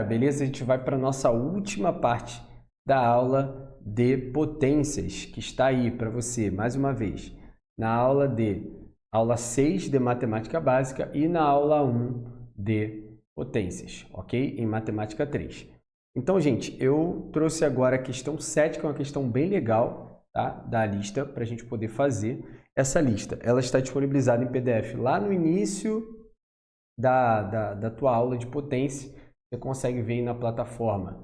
beleza? A gente vai para a nossa última parte da aula de potências, que está aí para você, mais uma vez, na aula 6 de matemática básica e na aula 1 de potências, ok? Em matemática 3. Então, gente, eu trouxe agora a questão 7, que é uma questão bem legal, tá? Da lista, para a gente poder fazer essa lista. Ela está disponibilizada em PDF lá no início da tua aula de potência. Você consegue ver aí na plataforma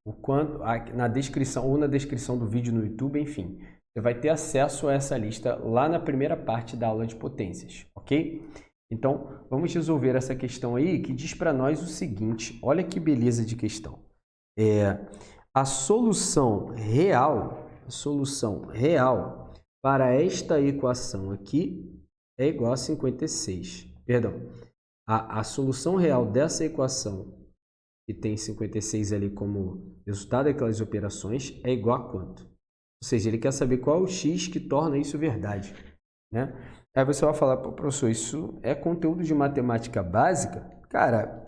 o quanto, na descrição ou na descrição do vídeo no YouTube, enfim. Você vai ter acesso a essa lista lá na primeira parte da aula de potências, ok? Então, vamos resolver essa questão aí que diz para nós o seguinte, olha que beleza de questão. A solução real para esta equação aqui é igual a 56. Perdão, a solução real dessa equação, que tem 56 ali como resultado daquelas operações, é igual a quanto? Ou seja, ele quer saber qual é o x que torna isso verdade, né? Aí você vai falar, pô, professor, isso é conteúdo de matemática básica? Cara,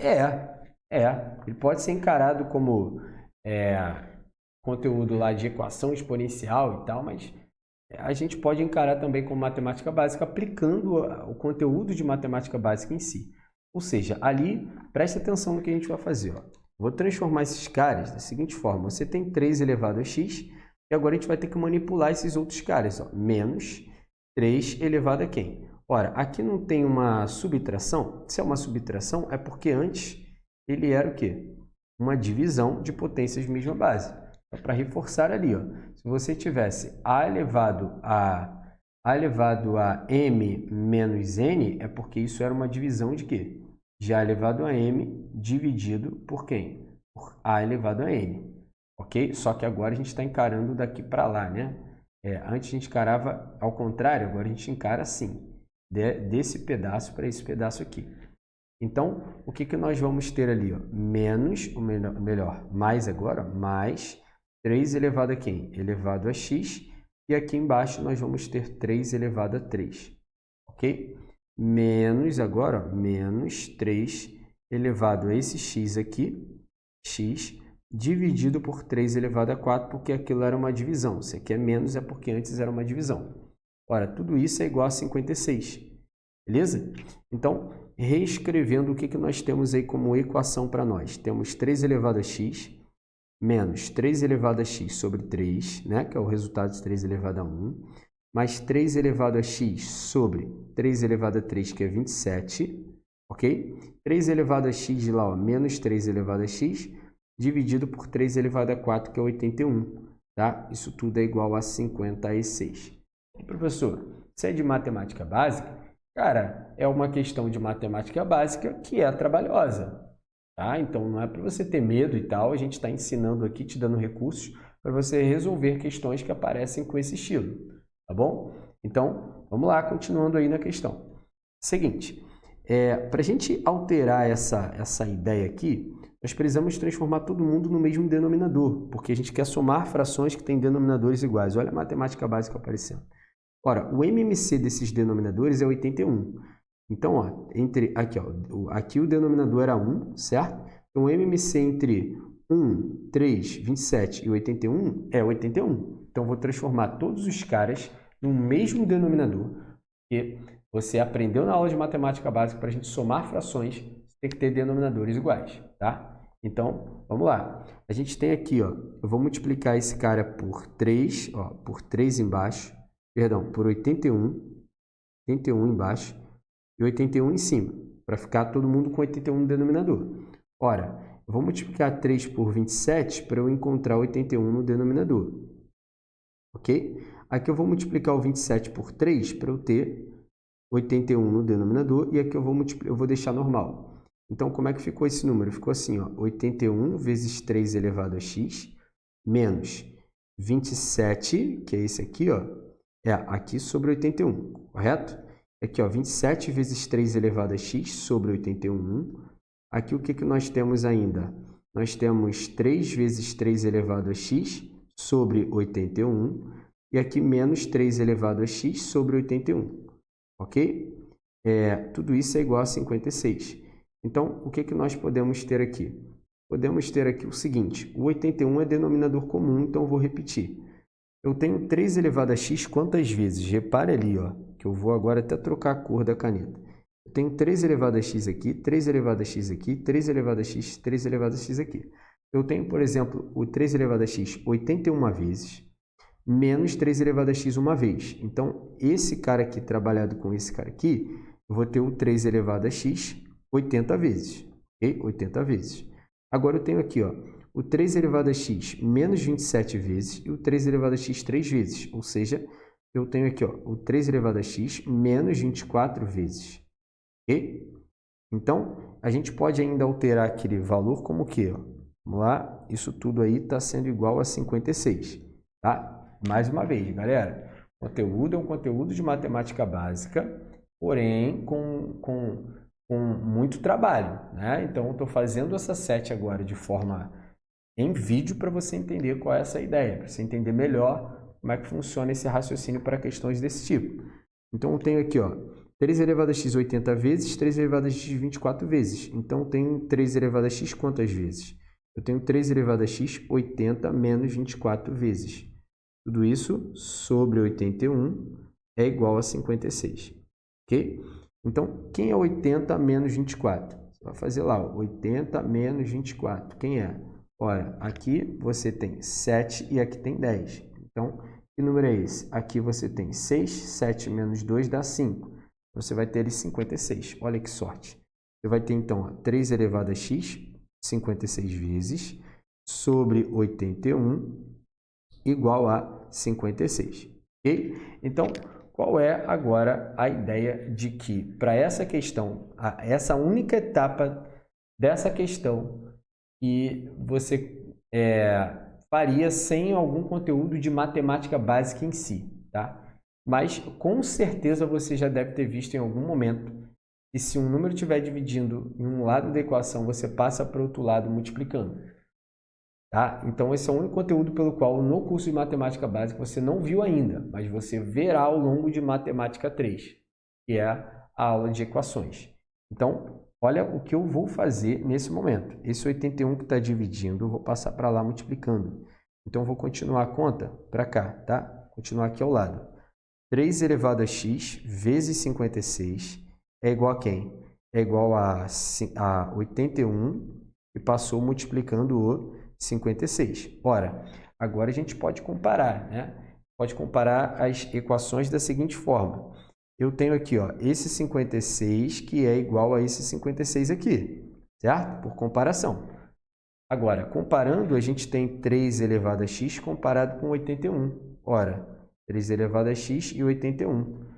ele pode ser encarado como conteúdo lá de equação exponencial e tal, mas a gente pode encarar também como matemática básica aplicando o conteúdo de matemática básica em si. Ou seja, ali, preste atenção no que a gente vai fazer. Ó. Vou transformar esses caras da seguinte forma. Você tem 3 elevado a x e agora a gente vai ter que manipular esses outros caras. Ó. Menos 3 elevado a quem? Ora, aqui não tem uma subtração. Se é uma subtração, é porque antes ele era o quê? Uma divisão de potências de mesma base. Para reforçar ali, ó. Se você tivesse a elevado a m menos n, é porque isso era uma divisão de quê? De a elevado a m dividido por quem? Por a elevado a n. Ok? Só que agora a gente está encarando daqui para lá, né? Antes a gente encarava ao contrário, agora a gente encara assim. Desse pedaço para esse pedaço aqui. Então, o que nós vamos ter ali? Ó? Menos, ou melhor, mais agora, mais 3 elevado a quem? Elevado a x. E aqui embaixo nós vamos ter 3 elevado a 3. Ok? Menos agora, ó, menos 3 elevado a esse x aqui, x, dividido por 3 elevado a 4, porque aquilo era uma divisão. Se aqui é menos, é porque antes era uma divisão. Ora, tudo isso é igual a 56. Beleza? Então, reescrevendo o que nós temos aí como equação para nós. Temos 3 elevado a x menos 3 elevado a x sobre 3, né, que é o resultado de 3 elevado a 1, mais 3 elevado a x sobre 3 elevado a 3, que é 27, ok? 3 elevado a x de lá, ó, menos 3 elevado a x, dividido por 3 elevado a 4, que é 81, tá? Isso tudo é igual a 56. E, professor, se é de matemática básica, cara, é uma questão de matemática básica que é trabalhosa. Tá? Então, não é para você ter medo e tal, a gente está ensinando aqui, te dando recursos para você resolver questões que aparecem com esse estilo, tá bom? Então, vamos lá, continuando aí na questão. Seguinte, para a gente alterar essa ideia aqui, nós precisamos transformar todo mundo no mesmo denominador, porque a gente quer somar frações que têm denominadores iguais. Olha a matemática básica aparecendo. Ora, o MMC desses denominadores é 81. Então, ó, aqui o denominador era 1, certo? Então, o MMC entre 1, 3, 27 e 81 é 81. Então, vou transformar todos os caras no mesmo denominador, porque você aprendeu na aula de matemática básica para a gente somar frações, você tem que ter denominadores iguais, tá? Então, vamos lá. A gente tem aqui, ó, eu vou multiplicar esse cara por 3, ó, por 3 embaixo, perdão, por 81 embaixo, e 81 em cima, para ficar todo mundo com 81 no denominador. Ora, eu vou multiplicar 3 por 27 para eu encontrar 81 no denominador. Ok? Aqui eu vou multiplicar o 27 por 3 para eu ter 81 no denominador, e aqui eu vou deixar normal. Então, como é que ficou esse número? Ficou assim, ó, 81 vezes 3 elevado a x, menos 27, que é esse aqui, ó, aqui sobre 81, correto? Aqui, ó, 27 vezes 3 elevado a x sobre 81. Aqui, o que nós temos ainda? Nós temos 3 vezes 3 elevado a x sobre 81. E aqui, menos 3 elevado a x sobre 81. Ok? Tudo isso é igual a 56. Então, o que nós podemos ter aqui? Podemos ter aqui o seguinte, o 81 é denominador comum, então eu vou repetir. Eu tenho 3 elevado a x quantas vezes? Repare ali, ó, que eu vou agora até trocar a cor da caneta. Eu tenho 3 elevado a x aqui, 3 elevado a x aqui, 3 elevado a x, 3 elevado a x aqui. Eu tenho, por exemplo, o 3 elevado a x 81 vezes, menos 3 elevado a x uma vez. Então, esse cara aqui, trabalhado com esse cara aqui, eu vou ter o 3 elevado a x 80 vezes. Ok? 80 vezes. Agora, eu tenho aqui, ó, o 3 elevado a x menos 27 vezes e o 3 elevado a x 3 vezes. Ou seja, eu tenho aqui, ó, o 3 elevado a x menos 24 vezes. Ok? Então, a gente pode ainda alterar aquele valor como o quê? Ó? Vamos lá, isso tudo aí está sendo igual a 56. Tá? Mais uma vez, galera, conteúdo é um conteúdo de matemática básica, porém com muito trabalho, né? Então, eu estou fazendo essa set agora de forma em vídeo para você entender qual é essa ideia, para você entender melhor como é que funciona esse raciocínio para questões desse tipo. Então, eu tenho aqui, ó, 3 elevado a x 80 vezes, 3 elevado a x 24 vezes. Então, eu tenho 3 elevado a x quantas vezes? Eu tenho 3 elevado a x 80 menos 24 vezes. Tudo isso sobre 81 é igual a 56. Ok? Então, quem é 80 menos 24? Você vai fazer lá, ó, 80 menos 24. Quem é? Ora, aqui você tem 7 e aqui tem 10. Então, que número é esse? Aqui você tem 6, 7 menos 2 dá 5. Você vai ter ali 56. Olha que sorte. Você vai ter, então, ó, 3 elevado a x, 56 vezes, sobre 81, igual a 56. Ok? Então, qual é agora a ideia de que, para essa questão, essa única etapa dessa questão, que você faria sem algum conteúdo de matemática básica em si, tá? Mas, com certeza, você já deve ter visto em algum momento que se um número estiver dividindo em um lado da equação, você passa para o outro lado multiplicando. Tá? Então, esse é o único conteúdo pelo qual no curso de Matemática Básica você não viu ainda, mas você verá ao longo de Matemática 3, que é a aula de equações. Então, olha o que eu vou fazer nesse momento. Esse 81 que está dividindo, eu vou passar para lá multiplicando. Então, eu vou continuar a conta para cá, tá? Continuar aqui ao lado. 3 elevado a x vezes 56 é igual a quem? É igual a 81 e passou multiplicando o 56. Ora, agora a gente pode comparar, né? Pode comparar as equações da seguinte forma. Eu tenho aqui, ó, esse 56 que é igual a esse 56 aqui, certo? Por comparação. Agora, comparando, a gente tem 3 elevado a x comparado com 81. Ora, 3 elevado a x e 81.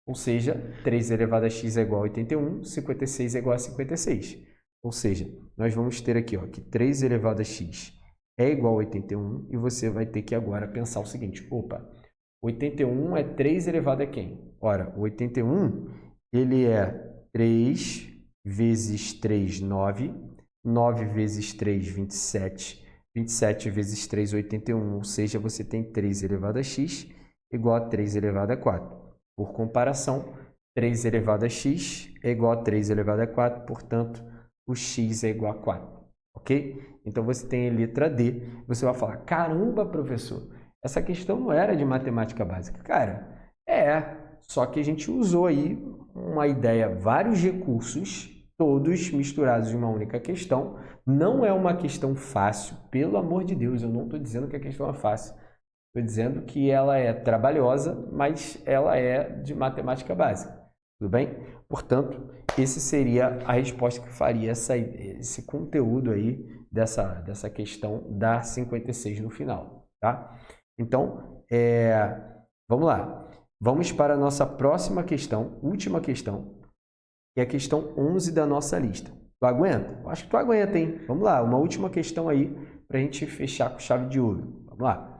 Ou seja, 3 elevado a x é igual a 81, 56 é igual a 56. Ou seja, nós vamos ter aqui, ó, que 3 elevado a x é igual a 81 e você vai ter que agora pensar o seguinte, opa, 81 é 3 elevado a quem? Ora, o 81, ele é 3 vezes 3, 9, 9 vezes 3, 27, 27 vezes 3, 81, ou seja, você tem 3 elevado a x igual a 3 elevado a 4. Por comparação, 3 elevado a x é igual a 3 elevado a 4, portanto, o x é igual a 4, ok? Então, você tem a letra D. Você vai falar, caramba, professor, essa questão não era de matemática básica. Cara, só que a gente usou aí uma ideia, vários recursos, todos misturados em uma única questão. Não é uma questão fácil, pelo amor de Deus, eu não estou dizendo que a questão é fácil. Estou dizendo que ela é trabalhosa, mas ela é de matemática básica. Tudo bem? Portanto, esse seria a resposta que faria esse conteúdo aí dessa questão da 56 no final, tá? Então, vamos lá. Vamos para a nossa próxima questão, última questão, que é a questão 11 da nossa lista. Tu aguenta? Eu acho que tu aguenta, hein? Vamos lá, uma última questão aí para a gente fechar com chave de ouro. Vamos lá.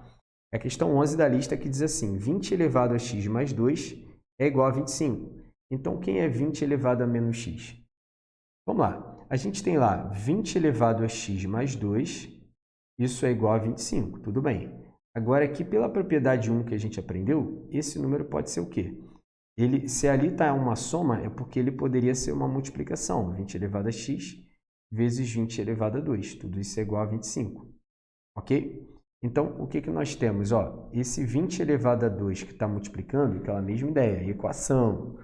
A questão 11 da lista que diz assim, 20 elevado a x mais 2 é igual a 25. Então, quem é 20 elevado a menos x? Vamos lá. A gente tem lá 20 elevado a x mais 2, isso é igual a 25, tudo bem. Agora, aqui pela propriedade 1 que a gente aprendeu, esse número pode ser o quê? se ali está uma soma, é porque ele poderia ser uma multiplicação. 20 elevado a x vezes 20 elevado a 2. Tudo isso é igual a 25. Ok? Então, o que nós temos? Ó, esse 20 elevado a 2 que está multiplicando, aquela mesma ideia, equação.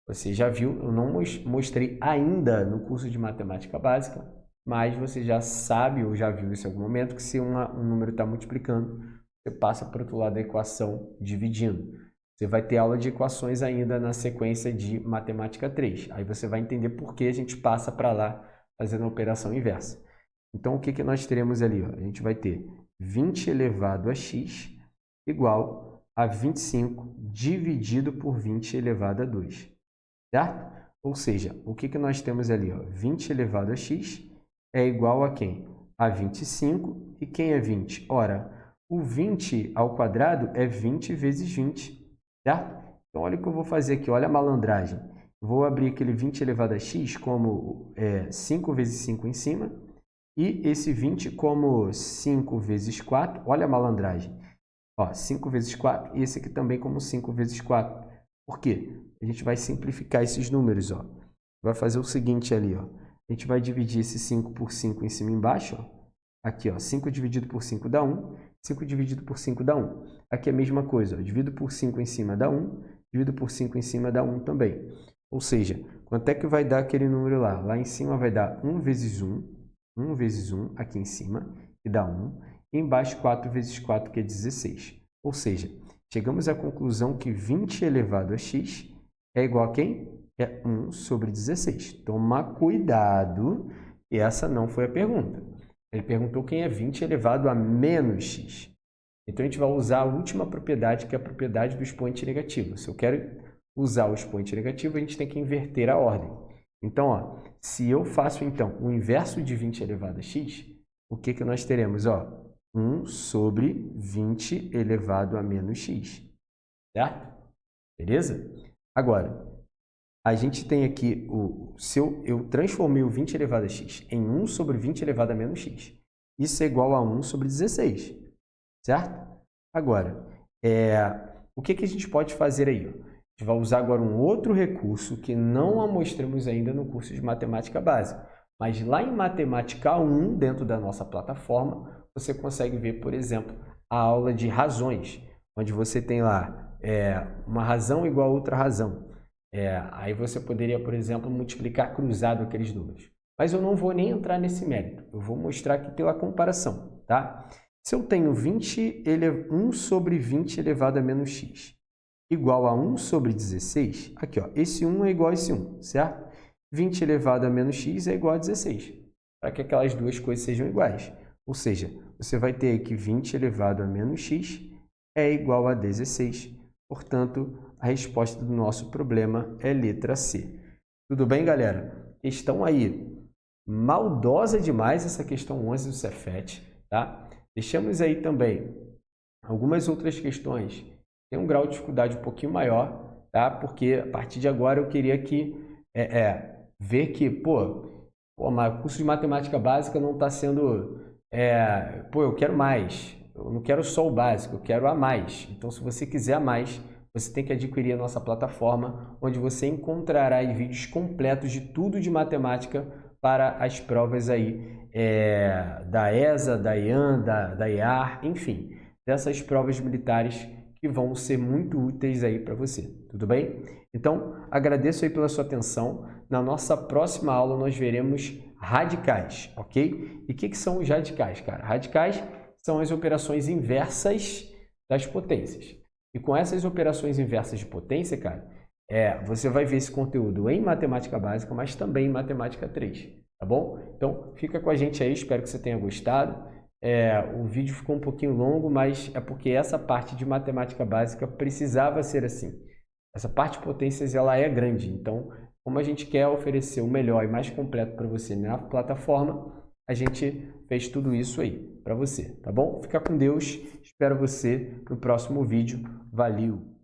Você já viu, eu não mostrei ainda no curso de matemática básica, mas você já sabe ou já viu isso em algum momento, que se um número está multiplicando, você passa para o outro lado da equação dividindo. Você vai ter aula de equações ainda na sequência de matemática 3. Aí você vai entender por que a gente passa para lá fazendo a operação inversa. Então, o que nós teremos ali? Ó? A gente vai ter 20 elevado a x igual a 25 dividido por 20 elevado a 2. Certo? Ou seja, o que nós temos ali? Ó? 20 elevado a x é igual a quem? A 25. E quem é 20? Ora, o 20 ao quadrado é 20 vezes 20. Certo? Então, olha o que eu vou fazer aqui. Olha a malandragem. Vou abrir aquele 20 elevado a x como 5 vezes 5 em cima. E esse 20 como 5 vezes 4. Olha a malandragem. Ó, 5 vezes 4. E esse aqui também como 5 vezes 4. Por quê? A gente vai simplificar esses números. Ó. Vai fazer o seguinte ali. Ó. A gente vai dividir esse 5 por 5 em cima e embaixo. Ó. Aqui, ó, 5 dividido por 5 dá 1. 5 dividido por 5 dá 1. Aqui é a mesma coisa. Ó. Divido por 5 em cima dá 1. Divido por 5 em cima dá 1 também. Ou seja, quanto é que vai dar aquele número lá? Lá em cima vai dar 1 vezes 1. 1 vezes 1 aqui em cima, que dá 1. E embaixo 4 vezes 4, que é 16. Ou seja, chegamos à conclusão que 20 elevado a x é igual a quem? É 1 sobre 16. Toma cuidado, e essa não foi a pergunta. Ele perguntou quem é 20 elevado a menos x. Então, a gente vai usar a última propriedade, que é a propriedade do expoente negativo. Se eu quero usar o expoente negativo, a gente tem que inverter a ordem. Então, ó, se eu faço então o inverso de 20 elevado a x, o que nós teremos? Ó, 1 sobre 20 elevado a menos x. Certo? Beleza? Agora, a gente tem aqui, se eu transformei o 20 elevado a x em 1 sobre 20 elevado a menos x. Isso é igual a 1 sobre 16. Certo? Agora, o que a gente pode fazer aí? Ó? A gente vai usar agora um outro recurso que não mostramos ainda no curso de matemática básica. Mas lá em matemática 1, dentro da nossa plataforma, você consegue ver, por exemplo, a aula de razões, onde você tem lá uma razão igual a outra razão. Aí você poderia, por exemplo, multiplicar cruzado aqueles números. Mas eu não vou nem entrar nesse mérito. Eu vou mostrar aqui pela comparação. Tá? Se eu tenho 1 sobre 20 elevado a menos x igual a 1 sobre 16, aqui, ó, esse 1 é igual a esse 1, certo? 20 elevado a menos x é igual a 16, para que aquelas duas coisas sejam iguais. Ou seja, você vai ter que 20 elevado a menos x é igual a 16. Portanto, a resposta do nosso problema é letra C. Tudo bem, galera? Questão aí maldosa demais, essa questão 11 do Cefet, tá? Deixamos aí também algumas outras questões tem um grau de dificuldade um pouquinho maior, tá? Porque a partir de agora eu queria que ver que, mas o curso de matemática básica não está sendo, eu quero mais, eu não quero só o básico, eu quero a mais. Então, se você quiser a mais, você tem que adquirir a nossa plataforma, onde você encontrará aí vídeos completos de tudo de matemática para as provas aí da ESA, da IAN, da IAR, enfim, dessas provas militares que vão ser muito úteis aí para você, tudo bem? Então, agradeço aí pela sua atenção. Na nossa próxima aula nós veremos radicais, ok? E o que são os radicais, cara? Radicais são as operações inversas das potências. E com essas operações inversas de potência, cara, você vai ver esse conteúdo em matemática básica, mas também em matemática 3, tá bom? Então, fica com a gente aí, espero que você tenha gostado. O vídeo ficou um pouquinho longo, mas é porque essa parte de matemática básica precisava ser assim. Essa parte de potências ela é grande, então como a gente quer oferecer o melhor e mais completo para você na plataforma, a gente fez tudo isso aí para você, tá bom? Fica com Deus, espero você no próximo vídeo. Valeu!